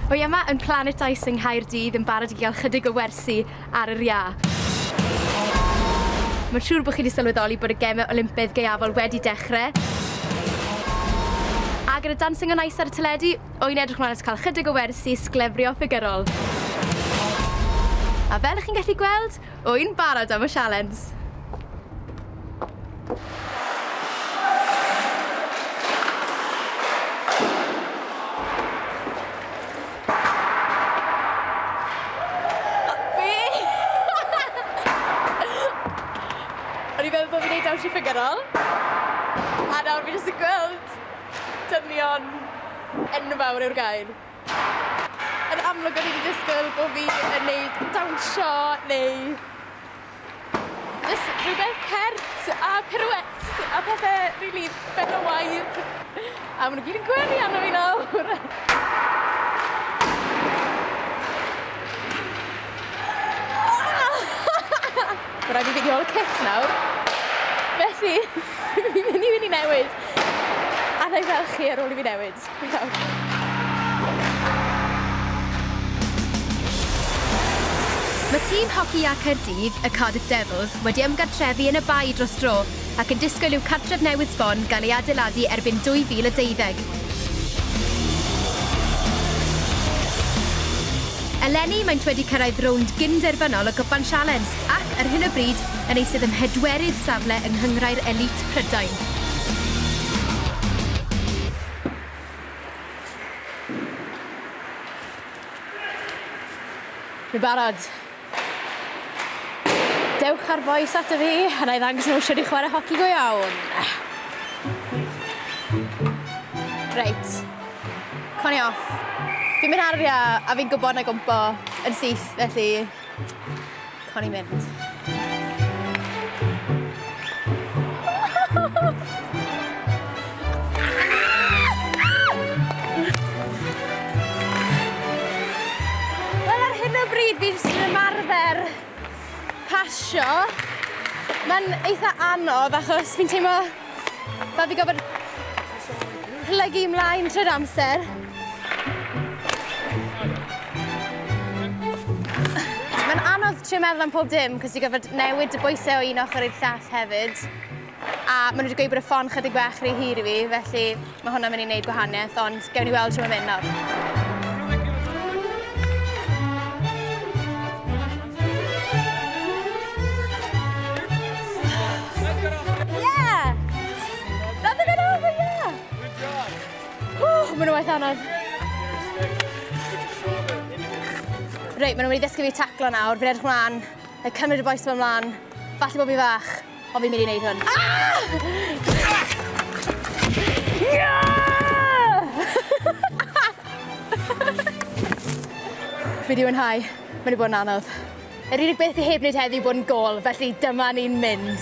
Wy yma yn Planet Ice yng Nghaerdydd yn barod i gael chydig o wersi ar yr ia. Mae'n siŵr bod chi wedi sylweddoli bod y gemau Olympaidd gaeafol wedi dechrau. A gyda Dancing on Ice ar y teledu, wy'n edrych mlaen at cael chydig o wersi sglefrio ffigurol. A fel ych chi'n gallu gweld, wy'n barod am y sialens. O'n i'n meddwl bod fi'n neud dawns i ffigurol, a nawr fi jyst yn gweld dynion enfawr yw'r gair. Yn amlwg o'n i wedi disgwyl bod fi yn neud dawnsio neu jyst rhywbeth pert a pirouettes a pethau rili benywaidd. A maen nhw gyd yn gwenu arno fi nawr. Mae rhaid i fi ôl y kit nawr. Felly, fi'n mynd i newid. A na i fel chi ar ôl i fi newid. Mae tîm hoci a Cardiff, y Cardiff Devils, wedi ymgartrefu yn y bai dros dro ac yn disgwyl i'w cartref newydd sbon gael ei adeiladu erbyn 2012. Eleni maent wedi cyrraedd rownd gyn-derfynol y Gwpan Sialens ac ar hyn o bryd yn eisydd ym mhedwerydd safle yng Nghnghrair Elit Prydain. Fi'n barod. Dewch ar boes ato fi, a na i ddangos nhw siwr i chwarae hoci go iawn. Reit, coni off. Fi'n mynd ar ia, a fi'n gwybod na gwmpo yn syth, felly coni mynd. Wel, ar hyn o bryd fi jyst yn ymarfer pasio. Mae'n eitha anodd achos fi'n teimlo fel fi'n gorfod plygu ymlaen trwy'r amser. Mae'n anodd trio meddwl am pob dim, cos ti'n gorfod newid y bwysau o un ochr i'r llall hefyd. A maen nhw wedi gweud bod y ffon chydig bach rhy hir i fi, felly mae hwnna'n mynd i wneud gwahaniaeth, ond gewn ni weld sut mae'n mynd nawr. Maen nhw waith anodd. Reit, maen nhw wedi ddysgu fi taclo nawr, fi'n edrych mlaen, a cymryd y boes yma mlaen, falle bod fi fach, o fi'n mynd i wneud hwn. Fi wedi mwynhau, mae'n wedi bod yn anodd. Yr unig beth i heb wneud heddiw bod yn gôl, felly dyma ni'n mynd.